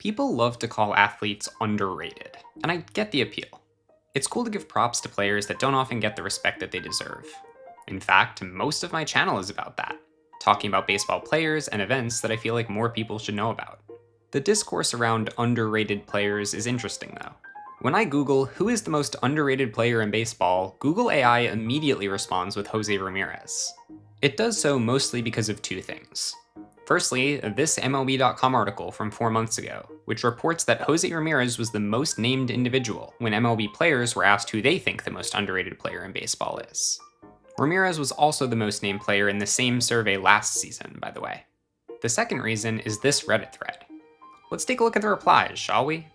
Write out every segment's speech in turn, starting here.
People love to call athletes underrated, and I get the appeal. It's cool to give props to players that don't often get the respect that they deserve. In fact, most of my channel is about that, talking about baseball players and events that I feel like more people should know about. The discourse around underrated players is interesting though. When I Google who is the most underrated player in baseball, Google AI immediately responds with Jose Ramirez. It does so mostly because of two things. Firstly, this MLB.com article from 4 months ago, which reports that Jose Ramirez was the most named individual when MLB players were asked who they think the most underrated player in baseball is. Ramirez was also the most named player in the same survey last season, by the way. The second reason is this Reddit thread. Let's take a look at the replies, shall we?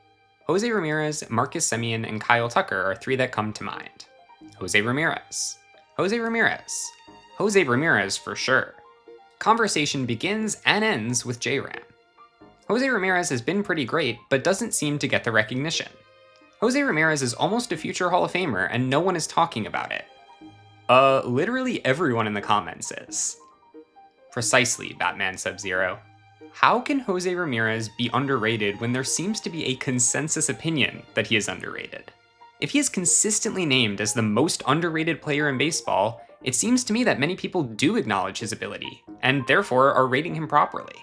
Jose Ramirez, Marcus Semien, and Kyle Tucker are three that come to mind. Jose Ramirez. Jose Ramirez. Jose Ramirez for sure. Conversation begins and ends with J-Ram. Jose Ramirez has been pretty great, but doesn't seem to get the recognition. Jose Ramirez is almost a future Hall of Famer, and no one is talking about it. Literally everyone in the comments is. Precisely, Batman Sub-Zero. How can Jose Ramirez be underrated when there seems to be a consensus opinion that he is underrated? If he is consistently named as the most underrated player in baseball, it seems to me that many people do acknowledge his ability, and therefore are rating him properly.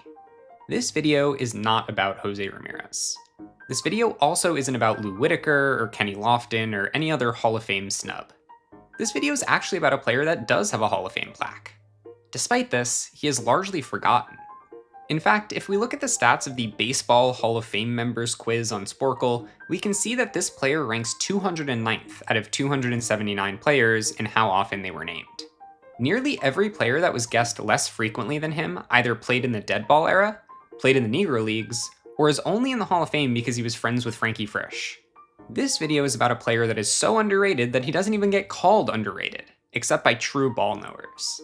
This video is not about Jose Ramirez. This video also isn't about Lou Whitaker or Kenny Lofton or any other Hall of Fame snub. This video is actually about a player that does have a Hall of Fame plaque. Despite this, he is largely forgotten. In fact, if we look at the stats of the Baseball Hall of Fame members quiz on Sporkle, we can see that this player ranks 209th out of 279 players in how often they were named. Nearly every player that was guessed less frequently than him either played in the dead ball era, played in the Negro Leagues, or is only in the Hall of Fame because he was friends with Frankie Frisch. This video is about a player that is so underrated that he doesn't even get called underrated, except by true ball knowers.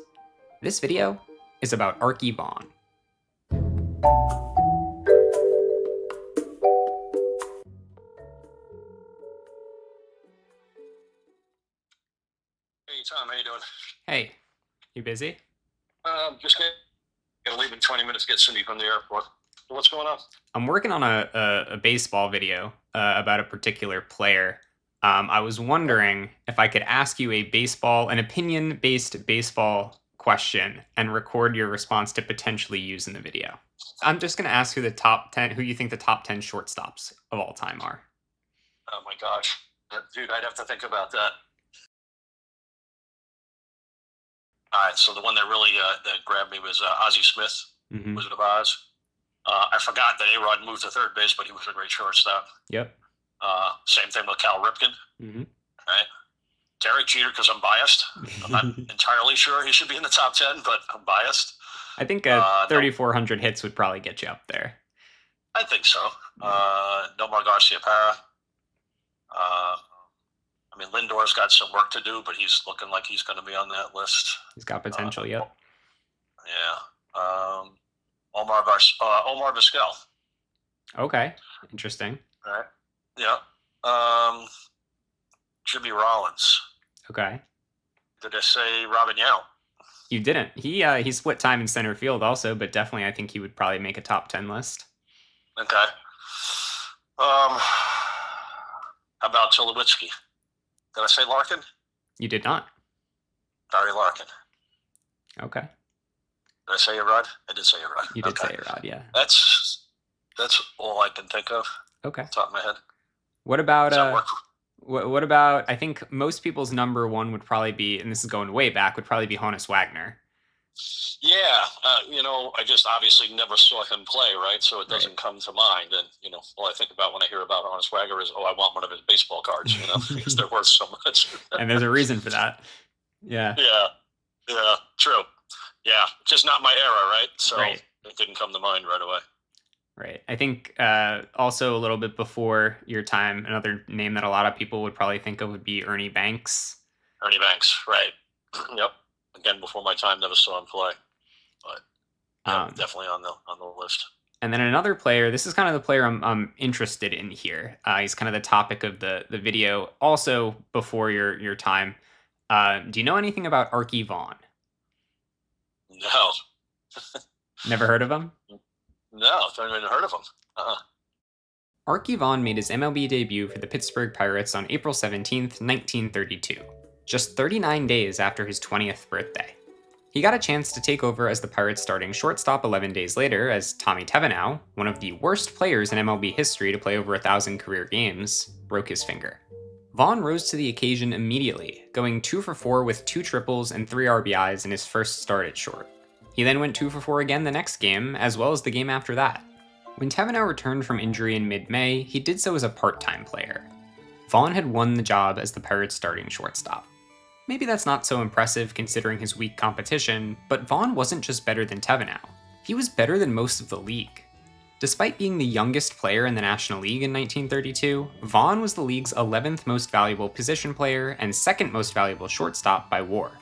This video is about Arky Vaughan. Hey Tom, how you doing? Hey, you busy? Just gonna leave in 20 minutes to get Cindy from the airport. What's going on? I'm working on a baseball video about a particular player. I was wondering if I could ask you an opinion-based baseball question and record your response to potentially use in the video. I'm just gonna ask who you think the top 10 shortstops of all time are. Oh my gosh, dude, I'd have to think about that. All right, so the one that really that grabbed me was Ozzie Smith, Wizard of Oz. I forgot that A-Rod moved to third base, but he was a great shortstop. Yep. Same thing with Cal Ripken. Right. Derek Jeter, because I'm biased. I'm not entirely sure he should be in the top 10, but I'm biased. I think 3,400 hits would probably get you up there. I think so. Nomar Garcia-Parra. I mean, Lindor's got some work to do, but he's looking like he's going to be on that list. He's got potential, yep. Yeah. Omar Vizquel. Okay, interesting. All right. Yeah. Jimmy Rollins. Okay. Did I say Robin Yount? You didn't. He split time in center field also, but definitely I think he would probably make a top 10 list. Okay. How about Tulowitzki? Did I say Larkin? You did not. Barry Larkin. Okay. Did I say A-Rod? I did say A-Rod. You did say A-Rod, yeah. That's all I can think of. Okay. Off the top of my head. What about what about, I think most people's number one would probably be, and this is going way back, would probably be Honus Wagner. Yeah, I just obviously never saw him play, right? So it doesn't come to mind. And, all I think about when I hear about Honus Wagner is, I want one of his baseball cards, because they're worth so much. And there's a reason for that. Yeah. Yeah, true. Yeah, just not my era, right? So It didn't come to mind right away. Right. I think also a little bit before your time, another name that a lot of people would probably think of would be Ernie Banks. Ernie Banks, right. Yep. Again, before my time, never saw him play. But definitely on the list. And then another player, this is kind of the player I'm interested in here. He's kind of the topic of the video, also before your time. Do you know anything about Arky Vaughan? No. Never heard of him? No, I've never even heard of him. Arky Vaughan made his MLB debut for the Pittsburgh Pirates on April 17, 1932, just 39 days after his 20th birthday. He got a chance to take over as the Pirates' starting shortstop 11 days later as Tommy Tevenow, one of the worst players in MLB history to play over 1,000 career games, broke his finger. Vaughan rose to the occasion immediately, going 2 for 4 with 2 triples and 3 RBIs in his first start at short. He then went 2 for 4 again the next game, as well as the game after that. When Tevenow returned from injury in mid-May, he did so as a part-time player. Vaughan had won the job as the Pirates' starting shortstop. Maybe that's not so impressive considering his weak competition, but Vaughan wasn't just better than Tevenow. He was better than most of the league. Despite being the youngest player in the National League in 1932, Vaughan was the league's 11th most valuable position player and 2nd most valuable shortstop by WAR.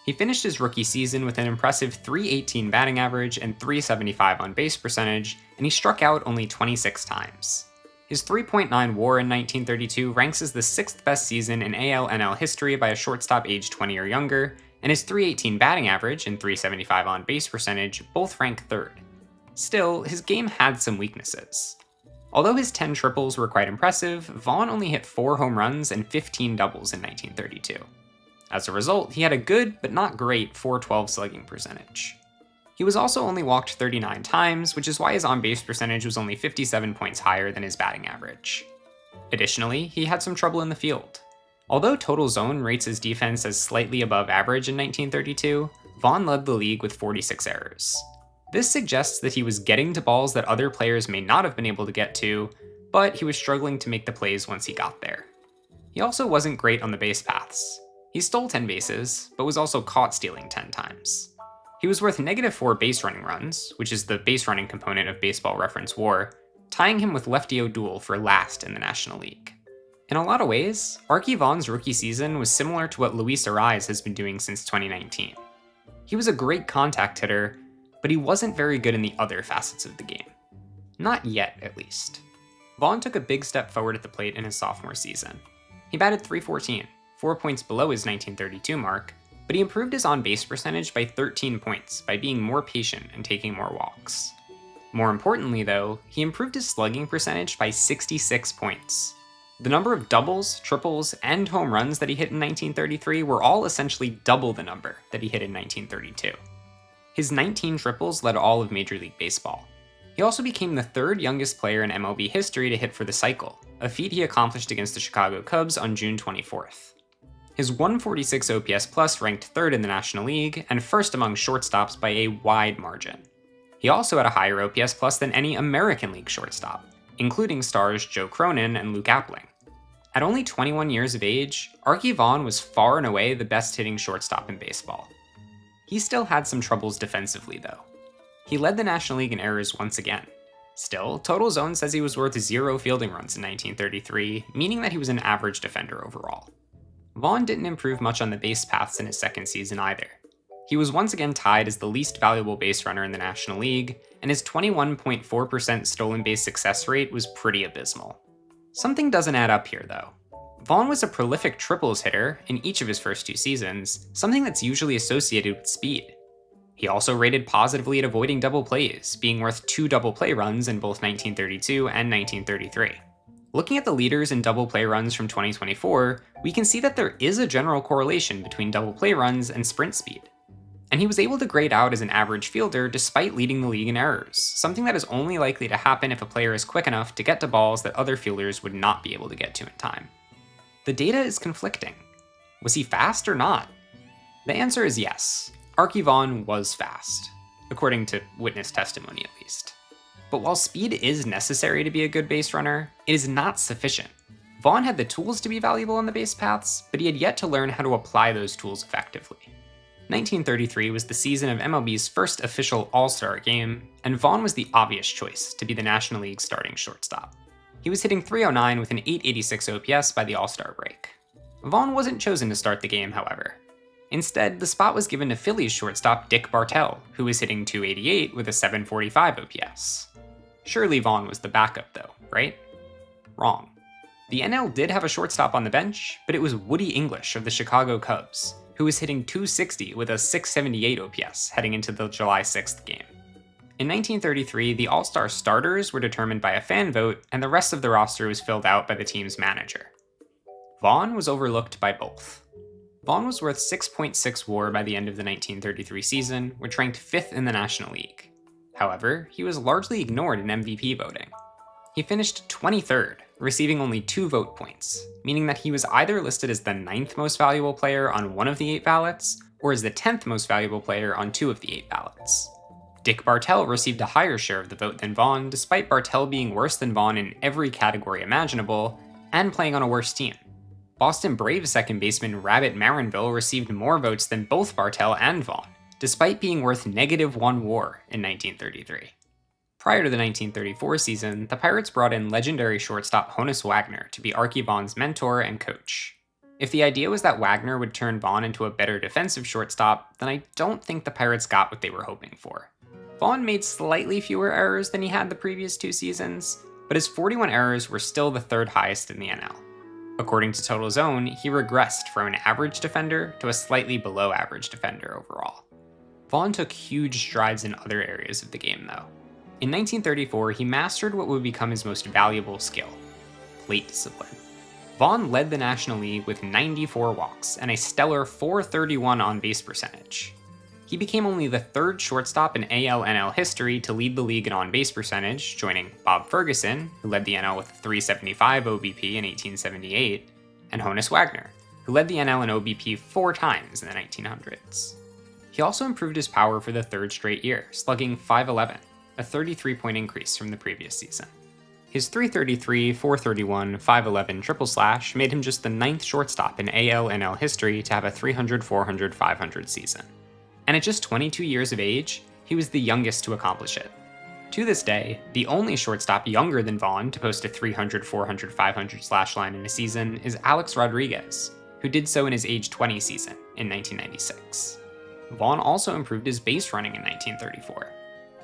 He finished his rookie season with an impressive .318 batting average and .375 on-base percentage, and he struck out only 26 times. His 3.9 WAR in 1932 ranks as the 6th best season in AL/NL history by a shortstop aged 20 or younger, and his .318 batting average and .375 on-base percentage both rank 3rd. Still, his game had some weaknesses. Although his 10 triples were quite impressive, Vaughan only hit 4 home runs and 15 doubles in 1932. As a result, he had a good, but not great, .412 slugging percentage. He was also only walked 39 times, which is why his on-base percentage was only 57 points higher than his batting average. Additionally, he had some trouble in the field. Although Total Zone rates his defense as slightly above average in 1932, Vaughan led the league with 46 errors. This suggests that he was getting to balls that other players may not have been able to get to, but he was struggling to make the plays once he got there. He also wasn't great on the base paths. He stole 10 bases, but was also caught stealing 10 times. He was worth -4 base running runs, which is the base running component of Baseball Reference WAR, tying him with Lefty O'Doul for last in the National League. In a lot of ways, Arky Vaughan's rookie season was similar to what Luis Arraez has been doing since 2019. He was a great contact hitter, but he wasn't very good in the other facets of the game. Not yet, at least. Vaughan took a big step forward at the plate in his sophomore season. He batted .314, 4 points below his 1932 mark, but he improved his on-base percentage by 13 points by being more patient and taking more walks. More importantly, though, he improved his slugging percentage by 66 points. The number of doubles, triples, and home runs that he hit in 1933 were all essentially double the number that he hit in 1932. His 19 triples led all of Major League Baseball. He also became the 3rd youngest player in MLB history to hit for the cycle, a feat he accomplished against the Chicago Cubs on June 24th. His 146 OPS plus ranked 3rd in the National League and 1st among shortstops by a wide margin. He also had a higher OPS plus than any American League shortstop, including stars Joe Cronin and Luke Appling. At only 21 years of age, Arky Vaughan was far and away the best hitting shortstop in baseball. He still had some troubles defensively, though. He led the National League in errors once again. Still, Total Zone says he was worth 0 fielding runs in 1933, meaning that he was an average defender overall. Vaughan didn't improve much on the base paths in his second season either. He was once again tied as the least valuable base runner in the National League, and his 21.4% stolen base success rate was pretty abysmal. Something doesn't add up here, though. Vaughan was a prolific triples hitter in each of his first 2 seasons, something that's usually associated with speed. He also rated positively at avoiding double plays, being worth 2 double play runs in both 1932 and 1933. Looking at the leaders in double play runs from 2024, we can see that there is a general correlation between double play runs and sprint speed. And he was able to grade out as an average fielder despite leading the league in errors, something that is only likely to happen if a player is quick enough to get to balls that other fielders would not be able to get to in time. The data is conflicting. Was he fast or not? The answer is yes. Arky Vaughan was fast, according to witness testimony at least. But while speed is necessary to be a good base runner, it is not sufficient. Vaughan had the tools to be valuable on the base paths, but he had yet to learn how to apply those tools effectively. 1933 was the season of MLB's first official All-Star game, and Vaughan was the obvious choice to be the National League's starting shortstop. He was hitting .309 with an .886 OPS by the All-Star break. Vaughan wasn't chosen to start the game, however. Instead, the spot was given to Phillies shortstop Dick Bartell, who was hitting .288 with a .745 OPS. Surely Vaughan was the backup though, right? Wrong. The NL did have a shortstop on the bench, but it was Woody English of the Chicago Cubs, who was hitting .260 with a .678 OPS heading into the July 6th game. In 1933, the All-Star starters were determined by a fan vote, and the rest of the roster was filled out by the team's manager. Vaughan was overlooked by both. Vaughan was worth 6.6 WAR by the end of the 1933 season, which ranked 5th in the National League. However, he was largely ignored in MVP voting. He finished 23rd, receiving only 2 vote points, meaning that he was either listed as the 9th most valuable player on one of the 8 ballots, or as the 10th most valuable player on 2 of the 8 ballots. Dick Bartell received a higher share of the vote than Vaughan, despite Bartell being worse than Vaughan in every category imaginable, and playing on a worse team. Boston Braves second baseman Rabbit Marinville received more votes than both Bartell and Vaughan, despite being worth -1 WAR in 1933. Prior to the 1934 season, the Pirates brought in legendary shortstop Honus Wagner to be Arky Vaughan's mentor and coach. If the idea was that Wagner would turn Vaughan into a better defensive shortstop, then I don't think the Pirates got what they were hoping for. Vaughan made slightly fewer errors than he had the previous 2 seasons, but his 41 errors were still the 3rd highest in the NL. According to Total Zone, he regressed from an average defender to a slightly below average defender overall. Vaughan took huge strides in other areas of the game though. In 1934, he mastered what would become his most valuable skill: plate discipline. Vaughan led the National League with 94 walks and a stellar .431 on-base percentage. He became only the 3rd shortstop in AL-NL history to lead the league in on-base percentage, joining Bob Ferguson, who led the NL with a .375 OBP in 1878, and Honus Wagner, who led the NL in OBP 4 times in the 1900s. He also improved his power for the 3rd straight year, slugging .511, a 33-point increase from the previous season. His .333, .431, .511 triple slash made him just the 9th shortstop in AL-NL history to have a .300, .400, .500 season. And at just 22 years of age, he was the youngest to accomplish it. To this day, the only shortstop younger than Vaughan to post a .300, .400, .500 slash line in a season is Alex Rodriguez, who did so in his age 20 season in 1996. Vaughan also improved his base running in 1934.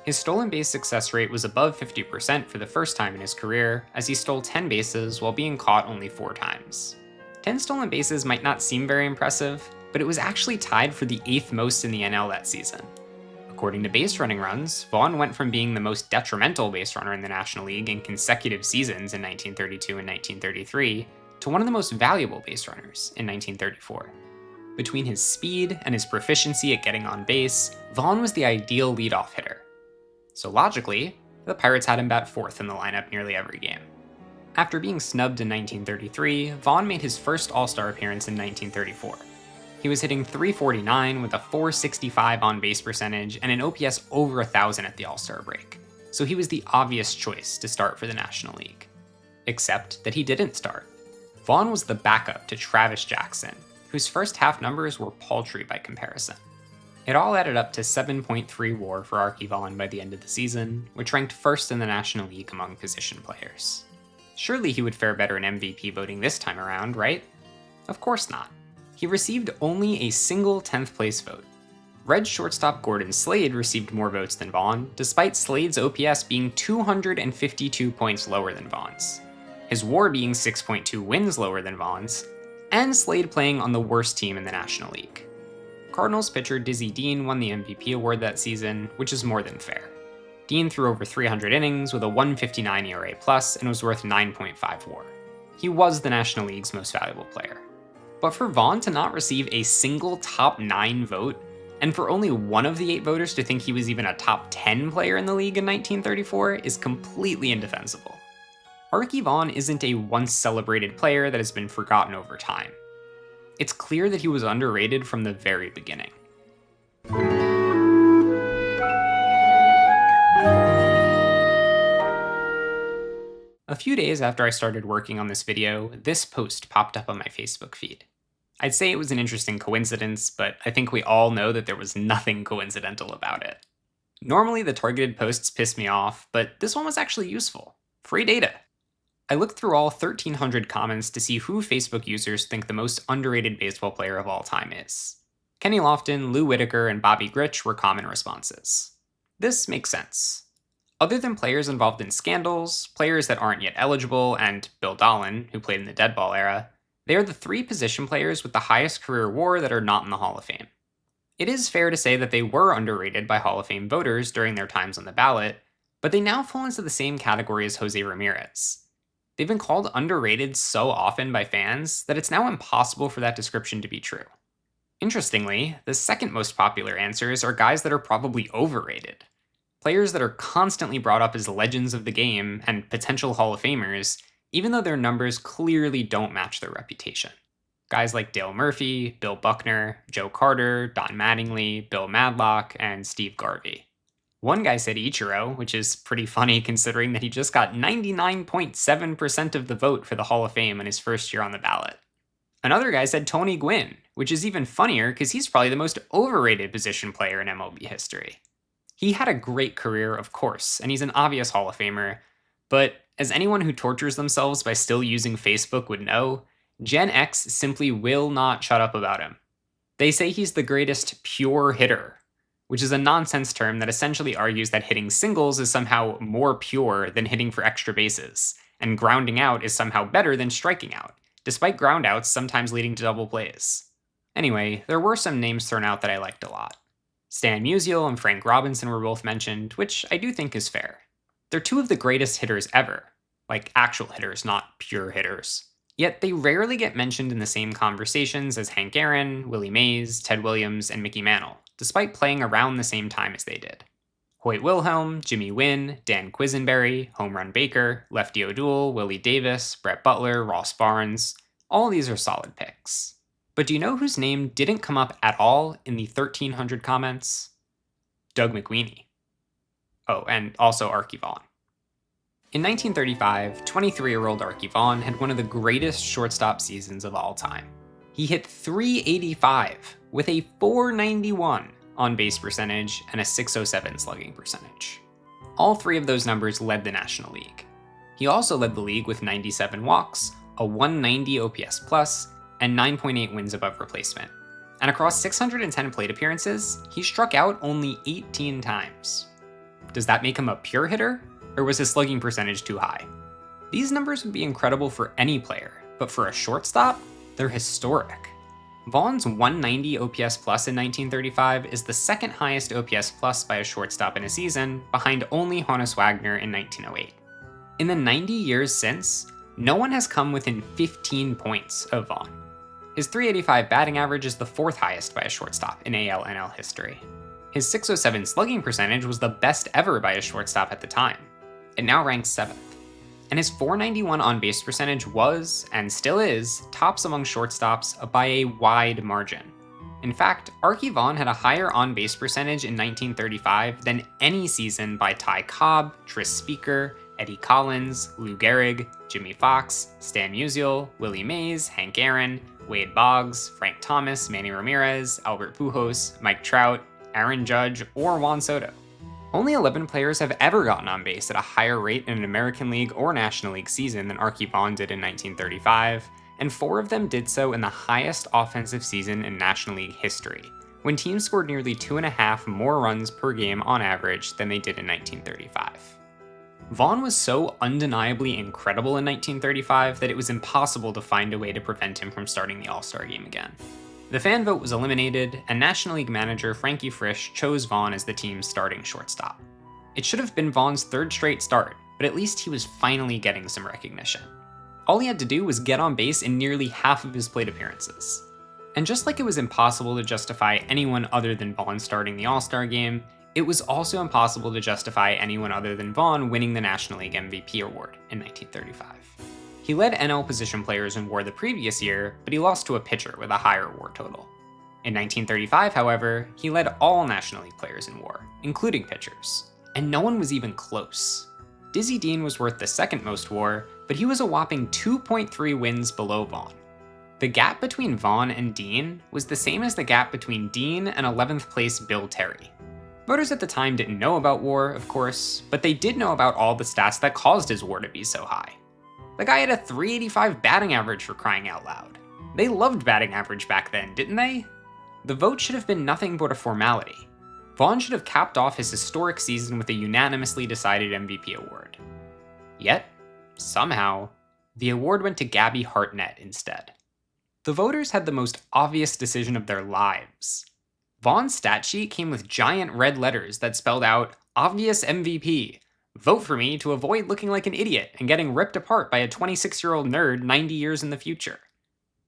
His stolen base success rate was above 50% for the first time in his career, as he stole 10 bases while being caught only 4 times. 10 stolen bases might not seem very impressive, but it was actually tied for the 8th most in the NL that season. According to base running runs, Vaughan went from being the most detrimental base runner in the National League in consecutive seasons in 1932 and 1933 to one of the most valuable base runners in 1934. Between his speed and his proficiency at getting on base, Vaughan was the ideal leadoff hitter. So logically, the Pirates had him bat 4th in the lineup nearly every game. After being snubbed in 1933, Vaughan made his first All-Star appearance in 1934. He was hitting .349 with a .465 on-base percentage and an OPS over 1,000 at the All-Star break, so he was the obvious choice to start for the National League. Except that he didn't start. Vaughan was the backup to Travis Jackson, whose first half numbers were paltry by comparison. It all added up to 7.3 WAR for Arky Vaughan by the end of the season, which ranked 1st in the National League among position players. Surely he would fare better in MVP voting this time around, right? Of course not. He received only a single 10th place vote. Reds shortstop Gordon Slade received more votes than Vaughan, despite Slade's OPS being 252 points lower than Vaughan's, his WAR being 6.2 wins lower than Vaughan's, and Slade playing on the worst team in the National League. Cardinals pitcher Dizzy Dean won the MVP award that season, which is more than fair. Dean threw over 300 innings with a 1.59 ERA plus and was worth 9.5 WAR. He was the National League's most valuable player. But for Vaughan to not receive a single top 9 vote, and for only one of the 8 voters to think he was even a top 10 player in the league in 1934 is completely indefensible. Arky Vaughan isn't a once-celebrated player that has been forgotten over time. It's clear that he was underrated from the very beginning. A few days after I started working on this video, this post popped up on my Facebook feed. I'd say it was an interesting coincidence, but I think we all know that there was nothing coincidental about it. Normally the targeted posts piss me off, but this one was actually useful. Free data. I looked through all 1,300 comments to see who Facebook users think the most underrated baseball player of all time is. Kenny Lofton, Lou Whitaker, and Bobby Grich were common responses. This makes sense. Other than players involved in scandals, players that aren't yet eligible, and Bill Dolan, who played in the deadball era, they are the 3 position players with the highest career WAR that are not in the Hall of Fame. It is fair to say that they were underrated by Hall of Fame voters during their times on the ballot, but they now fall into the same category as Jose Ramirez. They've been called underrated so often by fans that it's now impossible for that description to be true. Interestingly, the second most popular answers are guys that are probably overrated. Players that are constantly brought up as legends of the game and potential Hall of Famers, even though their numbers clearly don't match their reputation. Guys like Dale Murphy, Bill Buckner, Joe Carter, Don Mattingly, Bill Madlock, and Steve Garvey. One guy said Ichiro, which is pretty funny considering that he just got 99.7% of the vote for the Hall of Fame in his first year on the ballot. Another guy said Tony Gwynn, which is even funnier because he's probably the most overrated position player in MLB history. He had a great career, of course, and he's an obvious Hall of Famer, but as anyone who tortures themselves by still using Facebook would know, Gen X simply will not shut up about him. They say he's the greatest pure hitter, which is a nonsense term that essentially argues that hitting singles is somehow more pure than hitting for extra bases, and grounding out is somehow better than striking out, despite groundouts sometimes leading to double plays. Anyway, there were some names thrown out that I liked a lot. Stan Musial and Frank Robinson were both mentioned, which I do think is fair. They're two of the greatest hitters ever, like actual hitters, not pure hitters. Yet they rarely get mentioned in the same conversations as Hank Aaron, Willie Mays, Ted Williams, and Mickey Mantle, despite playing around the same time as they did. Hoyt Wilhelm, Jimmy Wynn, Dan Quisenberry, Home Run Baker, Lefty O'Doul, Willie Davis, Brett Butler, Ross Barnes, all of these are solid picks. But do you know whose name didn't come up at all in the 1,300 comments? Doug McWeeny. Oh, and also Arky Vaughan. In 1935, 23-year-old Arky Vaughan had one of the greatest shortstop seasons of all time. He hit .385 with a .491 on-base percentage and a .607 slugging percentage. All three of those numbers led the National League. He also led the league with 97 walks, a 190 OPS+, and 9.8 wins above replacement. And across 610 plate appearances, he struck out only 18 times. Does that make him a pure hitter, or was his slugging percentage too high? These numbers would be incredible for any player, but for a shortstop, they're historic. Vaughan's 190 OPS plus in 1935 is the second highest OPS plus by a shortstop in a season, behind only Honus Wagner in 1908. In the 90 years since, no one has come within 15 points of Vaughan. His .385 batting average is the fourth highest by a shortstop in AL/NL history. His .607 slugging percentage was the best ever by a shortstop at the time. It now ranks 7th. And his .491 on-base percentage was, and still is, tops among shortstops by a wide margin. In fact, Arky Vaughan had a higher on-base percentage in 1935 than any season by Ty Cobb, Tris Speaker, Eddie Collins, Lou Gehrig, Jimmy Fox, Stan Musial, Willie Mays, Hank Aaron, Wade Boggs, Frank Thomas, Manny Ramirez, Albert Pujols, Mike Trout, Aaron Judge, or Juan Soto. Only 11 players have ever gotten on base at a higher rate in an American League or National League season than Arky Vaughan did in 1935, and 4 of them did so in the highest offensive season in National League history, when teams scored nearly 2.5 more runs per game on average than they did in 1935. Vaughan was so undeniably incredible in 1935 that it was impossible to find a way to prevent him from starting the All-Star game again. The fan vote was eliminated, and National League manager Frankie Frisch chose Vaughan as the team's starting shortstop. It should have been Vaughan's third straight start, but at least he was finally getting some recognition. All he had to do was get on base in nearly half of his plate appearances. And just like it was impossible to justify anyone other than Vaughan starting the All-Star game, it was also impossible to justify anyone other than Vaughan winning the National League MVP award in 1935. He led NL position players in WAR the previous year, but he lost to a pitcher with a higher WAR total. In 1935, however, he led all National League players in WAR, including pitchers, and no one was even close. Dizzy Dean was worth the second most WAR, but he was a whopping 2.3 wins below Vaughan. The gap between Vaughan and Dean was the same as the gap between Dean and 11th place Bill Terry. Voters at the time didn't know about WAR, of course, but they did know about all the stats that caused his WAR to be so high. The guy had a .385 batting average, for crying out loud. They loved batting average back then, didn't they? The vote should have been nothing but a formality. Vaughan should have capped off his historic season with a unanimously decided MVP award. Yet, somehow, the award went to Gabby Hartnett instead. The voters had the most obvious decision of their lives. Vaughan's stat sheet came with giant red letters that spelled out, "Obvious MVP. Vote for me to avoid looking like an idiot and getting ripped apart by a 26-year-old nerd 90 years in the future."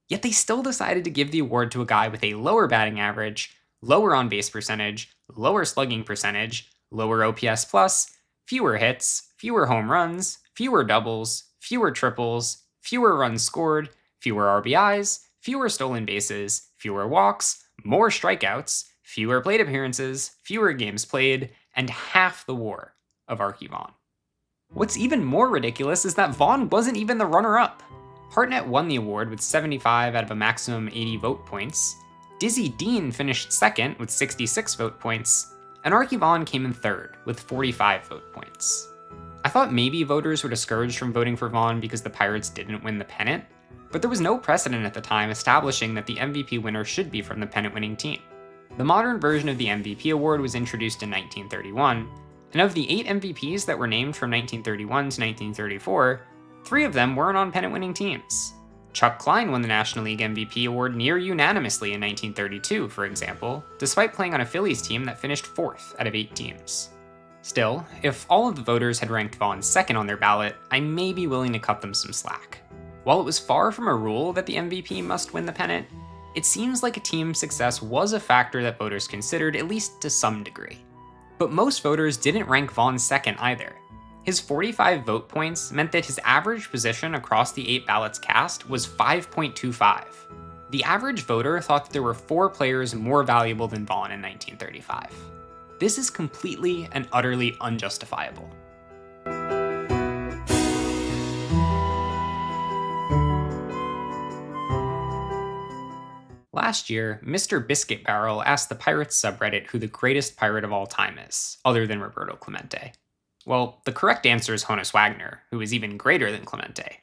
Yet they still decided to give the award to a guy with a lower batting average, lower on-base percentage, lower slugging percentage, lower OPS plus, fewer hits, fewer home runs, fewer doubles, fewer triples, fewer runs scored, fewer RBIs, fewer stolen bases, fewer walks, more strikeouts, fewer plate appearances, fewer games played, and half the WAR of Arky Vaughan. What's even more ridiculous is that Vaughan wasn't even the runner-up. Hartnett won the award with 75 out of a maximum 80 vote points, Dizzy Dean finished second with 66 vote points, and Arky Vaughan came in third with 45 vote points. I thought maybe voters were discouraged from voting for Vaughan because the Pirates didn't win the pennant, but there was no precedent at the time establishing that the MVP winner should be from the pennant-winning team. The modern version of the MVP award was introduced in 1931, and of the 8 MVPs that were named from 1931 to 1934, 3 of them weren't on pennant-winning teams. Chuck Klein won the National League MVP award near unanimously in 1932, for example, despite playing on a Phillies team that finished 4th out of 8 teams. Still, if all of the voters had ranked Vaughan second on their ballot, I may be willing to cut them some slack. While it was far from a rule that the MVP must win the pennant, it seems like a team's success was a factor that voters considered, at least to some degree. But most voters didn't rank Vaughan second either. His 45 vote points meant that his average position across the 8 ballots cast was 5.25. The average voter thought that there were 4 players more valuable than Vaughan in 1935. This is completely and utterly unjustifiable. Last year, Mr. Biscuit Barrel asked the Pirates subreddit who the greatest pirate of all time is, other than Roberto Clemente. Well, the correct answer is Honus Wagner, who is even greater than Clemente.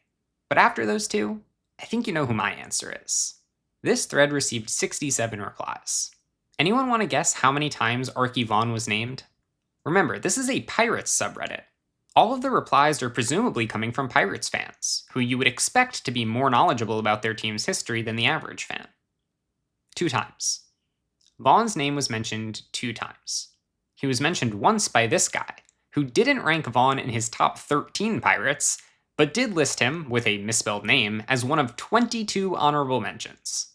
But after those two, I think you know who my answer is. This thread received 67 replies. Anyone want to guess how many times Arky Vaughan was named? Remember, this is a Pirates subreddit. All of the replies are presumably coming from Pirates fans, who you would expect to be more knowledgeable about their team's history than the average fan. 2 times. Vaughan's name was mentioned 2 times. He was mentioned once by this guy, who didn't rank Vaughan in his top 13 Pirates, but did list him, with a misspelled name, as one of 22 honorable mentions.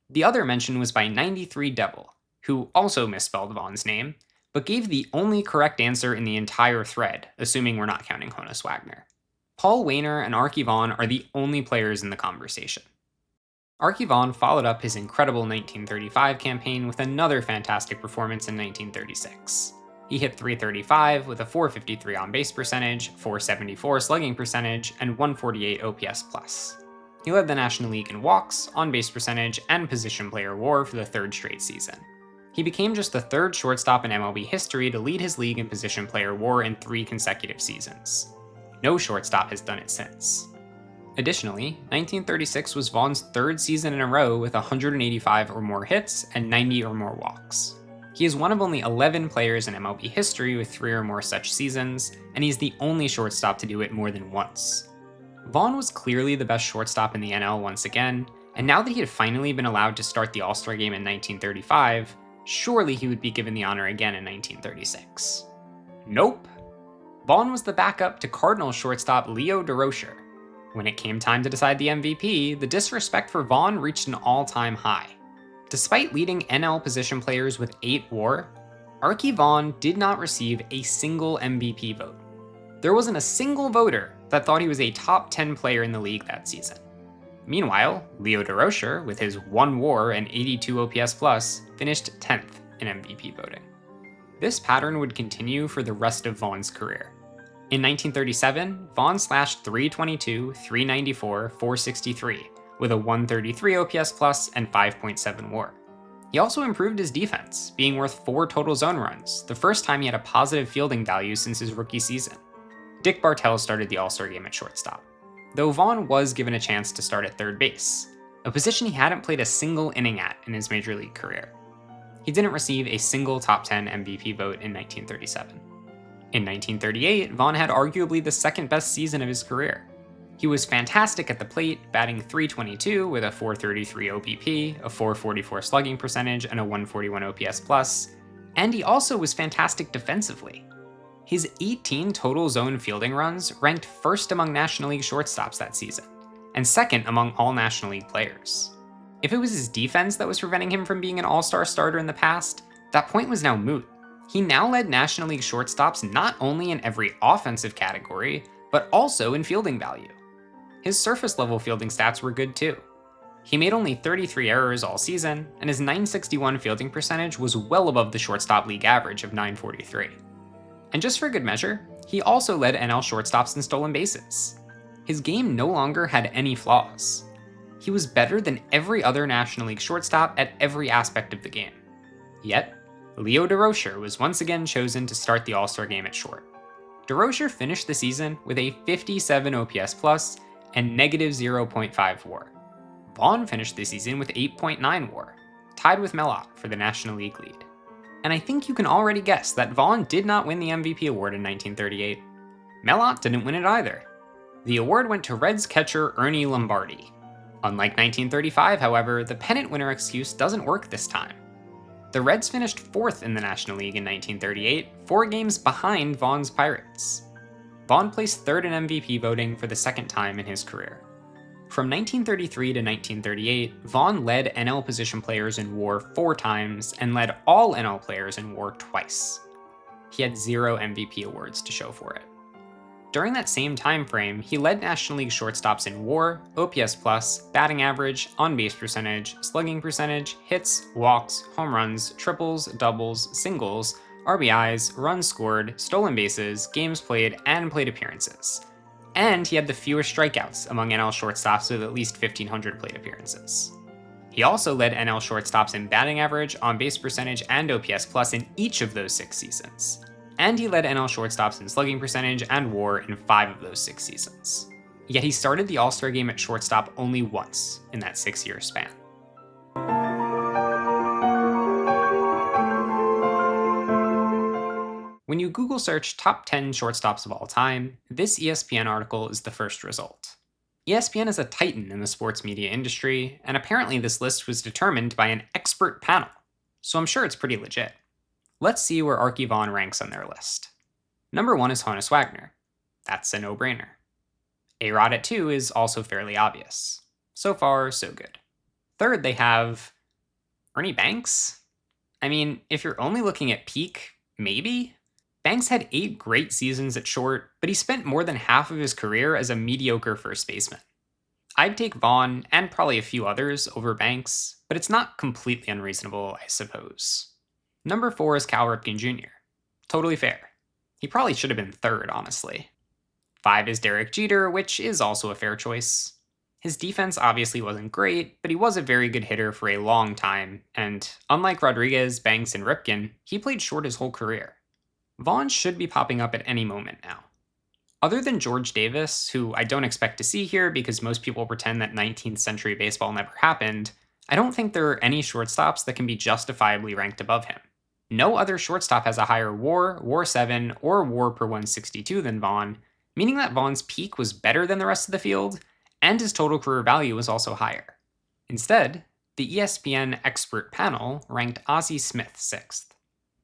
The other mention was by 93 Devil, who also misspelled Vaughan's name, but gave the only correct answer in the entire thread, assuming we're not counting Honus Wagner. Paul Wainer and Arky Vaughan are the only players in the conversation. Arky Vaughan followed up his incredible 1935 campaign with another fantastic performance in 1936. He hit .335 with a .453 on-base percentage, .474 slugging percentage, and .148 OPS+. He led the National League in walks, on-base percentage, and position player WAR for the 3rd straight season. He became just the 3rd shortstop in MLB history to lead his league in position player WAR in 3 consecutive seasons. No shortstop has done it since. Additionally, 1936 was Vaughan's 3rd season in a row with 185 or more hits and 90 or more walks. He is one of only 11 players in MLB history with 3 or more such seasons, and he's the only shortstop to do it more than once. Vaughan was clearly the best shortstop in the NL once again, and now that he had finally been allowed to start the All-Star game in 1935, surely he would be given the honor again in 1936. Nope. Vaughan was the backup to Cardinals shortstop Leo DeRocher. When it came time to decide the MVP, the disrespect for Vaughan reached an all-time high. Despite leading NL position players with 8 WAR, Arky Vaughan did not receive a single MVP vote. There wasn't a single voter that thought he was a top 10 player in the league that season. Meanwhile, Leo DeRocher, with his 1 WAR and 82 OPS+, finished 10th in MVP voting. This pattern would continue for the rest of Vaughan's career. In 1937, Vaughan slashed .322, .394, .463, with a .133 OPS+ and 5.7 WAR. He also improved his defense, being worth 4 total zone runs, the first time he had a positive fielding value since his rookie season. Dick Bartell started the All-Star game at shortstop, though Vaughan was given a chance to start at third base, a position he hadn't played a single inning at in his major league career. He didn't receive a single top 10 MVP vote in 1937. In 1938, Vaughan had arguably the second best season of his career. He was fantastic at the plate, batting .322 with a .433 OBP, a .444 slugging percentage, and a .141 OPS+, and he also was fantastic defensively. His 18 total zone fielding runs ranked first among National League shortstops that season, and second among all National League players. If it was his defense that was preventing him from being an all-star starter in the past, that point was now moot. He now led National League shortstops not only in every offensive category, but also in fielding value. His surface-level fielding stats were good too. He made only 33 errors all season, and his .961 fielding percentage was well above the shortstop league average of .943. And just for good measure, he also led NL shortstops in stolen bases. His game no longer had any flaws. He was better than every other National League shortstop at every aspect of the game. Yet, Leo Durocher was once again chosen to start the All-Star game at short. Durocher finished the season with a 57 OPS+, and negative -0.5 WAR. Vaughan finished the season with 8.9 WAR, tied with Melot for the National League lead. And I think you can already guess that Vaughan did not win the MVP award in 1938. Melot didn't win it either. The award went to Reds catcher Ernie Lombardi. Unlike 1935, however, the pennant winner excuse doesn't work this time. The Reds finished 4th in the National League in 1938, 4 games behind Vaughan's Pirates. Vaughan placed 3rd in MVP voting for the second time in his career. From 1933 to 1938, Vaughan led NL position players in WAR 4 times and led all NL players in WAR twice. He had 0 MVP awards to show for it. During that same time frame, he led National League shortstops in WAR, OPS+, batting average, on-base percentage, slugging percentage, hits, walks, home runs, triples, doubles, singles, RBIs, runs scored, stolen bases, games played, and plate appearances. And he had the fewest strikeouts among NL shortstops with at least 1,500 plate appearances. He also led NL shortstops in batting average, on-base percentage, and OPS+ in each of those 6 seasons. And he led NL shortstops in slugging percentage and WAR in 5 of those 6 seasons. Yet he started the All-Star game at shortstop only once in that 6-year span. When you Google search top 10 shortstops of all time, this ESPN article is the first result. ESPN is a titan in the sports media industry, and apparently this list was determined by an expert panel, so I'm sure it's pretty legit. Let's see where Arky Vaughan ranks on their list. Number 1 is Honus Wagner. That's a no-brainer. A-Rod at 2 is also fairly obvious. So far, so good. Third, they have Ernie Banks? I mean, if you're only looking at peak, maybe? Banks had 8 great seasons at short, but he spent more than half of his career as a mediocre first baseman. I'd take Vaughan, and probably a few others, over Banks, but it's not completely unreasonable, I suppose. Number 4 is Cal Ripken Jr. Totally fair. He probably should have been 3rd, honestly. 5 is Derek Jeter, which is also a fair choice. His defense obviously wasn't great, but he was a very good hitter for a long time, and unlike Rodriguez, Banks, and Ripken, he played short his whole career. Vaughan should be popping up at any moment now. Other than George Davis, who I don't expect to see here because most people pretend that 19th century baseball never happened, I don't think there are any shortstops that can be justifiably ranked above him. No other shortstop has a higher WAR, WAR 7, or WAR per 162 than Vaughan, meaning that Vaughan's peak was better than the rest of the field, and his total career value was also higher. Instead, the ESPN expert panel ranked Ozzie Smith 6th.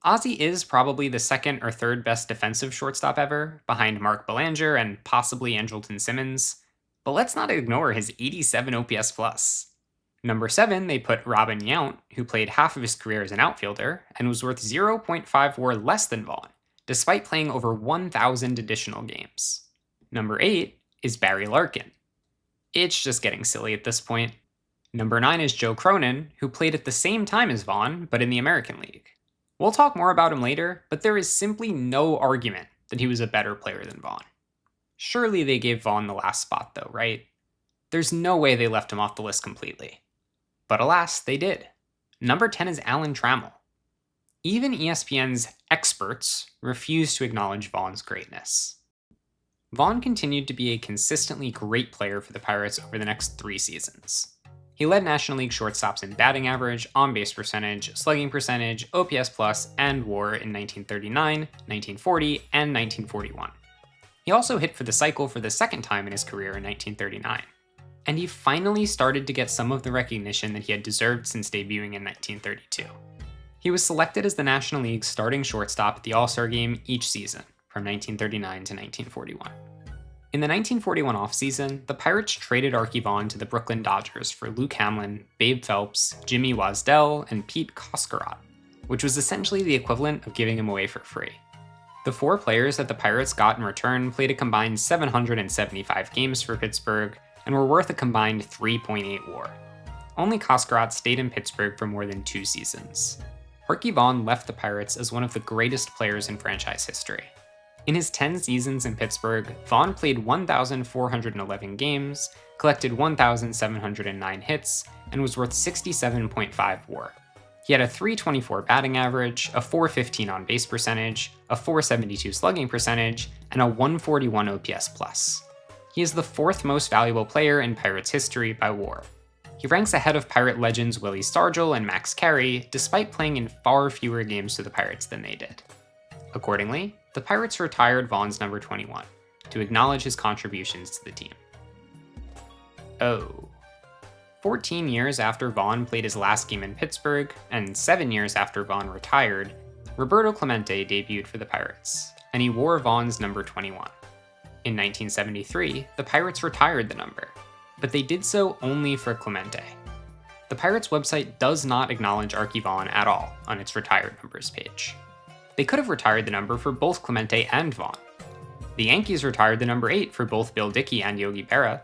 Ozzie is probably the 2nd or 3rd best defensive shortstop ever, behind Mark Belanger and possibly Andrelton Simmons, but let's not ignore his 87 OPS+. Number 7, they put Robin Yount, who played half of his career as an outfielder, and was worth 0.5 WAR less than Vaughan, despite playing over 1,000 additional games. Number 8 is Barry Larkin. It's just getting silly at this point. Number 9 is Joe Cronin, who played at the same time as Vaughan, but in the American League. We'll talk more about him later, but there is simply no argument that he was a better player than Vaughan. Surely they gave Vaughan the last spot though, right? There's no way they left him off the list completely. But alas, they did. Number 10 is Alan Trammell. Even ESPN's experts refuse to acknowledge Vaughan's greatness. Vaughan continued to be a consistently great player for the Pirates over the next 3 seasons. He led National League shortstops in batting average, on-base percentage, slugging percentage, OPS+, and WAR in 1939, 1940, and 1941. He also hit for the cycle for the second time in his career in 1939. And he finally started to get some of the recognition that he had deserved since debuting in 1932. He was selected as the National League's starting shortstop at the All-Star Game each season, from 1939 to 1941. In the 1941 offseason, the Pirates traded Arky Vaughan to the Brooklyn Dodgers for Luke Hamlin, Babe Phelps, Jimmy Wasdell, and Pete Koskarot, which was essentially the equivalent of giving him away for free. The 4 players that the Pirates got in return played a combined 775 games for Pittsburgh and were worth a combined 3.8 WAR. Only Koskarot stayed in Pittsburgh for more than 2 seasons. Arky Vaughan left the Pirates as one of the greatest players in franchise history. In his 10 seasons in Pittsburgh, Vaughan played 1,411 games, collected 1,709 hits, and was worth 67.5 WAR. He had a .324 batting average, a .415 on-base percentage, a .472 slugging percentage, and a .141 OPS+. He is the 4th most valuable player in Pirates history by WAR. He ranks ahead of Pirate legends Willie Stargell and Max Carey, despite playing in far fewer games for the Pirates than they did. Accordingly, the Pirates retired Vaughan's number 21 to acknowledge his contributions to the team. 14 years after Vaughan played his last game in Pittsburgh, and 7 years after Vaughan retired, Roberto Clemente debuted for the Pirates, and he wore Vaughan's number 21. In 1973, the Pirates retired the number, but they did so only for Clemente. The Pirates website does not acknowledge Arky Vaughan at all on its retired numbers page. They could have retired the number for both Clemente and Vaughan. The Yankees retired the number 8 for both Bill Dickey and Yogi Berra.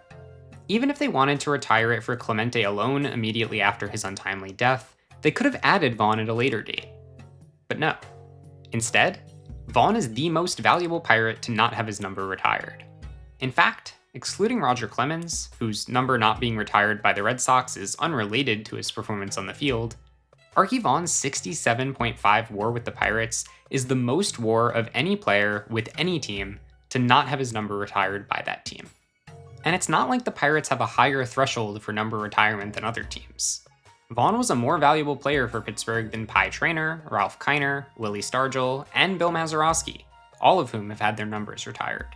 Even if they wanted to retire it for Clemente alone immediately after his untimely death, they could have added Vaughan at a later date. But no. Instead, Vaughan is the most valuable Pirate to not have his number retired. In fact, excluding Roger Clemens, whose number not being retired by the Red Sox is unrelated to his performance on the field, Arky Vaughan's 67.5 WAR with the Pirates is the most WAR of any player with any team to not have his number retired by that team. And it's not like the Pirates have a higher threshold for number retirement than other teams. Vaughan was a more valuable player for Pittsburgh than Pie Traynor, Ralph Kiner, Willie Stargell, and Bill Mazeroski, all of whom have had their numbers retired.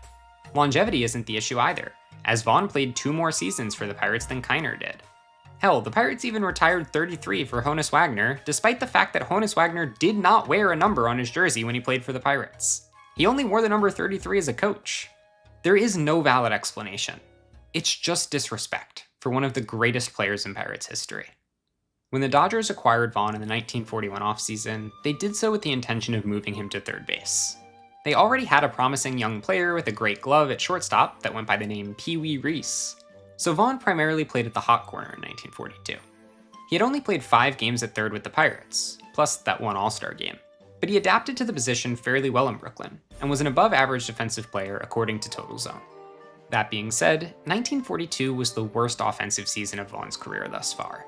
Longevity isn't the issue either, as Vaughan played 2 more seasons for the Pirates than Kiner did. Hell, the Pirates even retired 33 for Honus Wagner, despite the fact that Honus Wagner did not wear a number on his jersey when he played for the Pirates. He only wore the number 33 as a coach. There is no valid explanation. It's just disrespect for one of the greatest players in Pirates history. When the Dodgers acquired Vaughan in the 1941 offseason, they did so with the intention of moving him to third base. They already had a promising young player with a great glove at shortstop that went by the name Pee Wee Reese, so Vaughan primarily played at the hot corner in 1942. He had only played 5 games at third with the Pirates, plus that one All-Star game, but he adapted to the position fairly well in Brooklyn, and was an above-average defensive player according to Total Zone. That being said, 1942 was the worst offensive season of Vaughan's career thus far.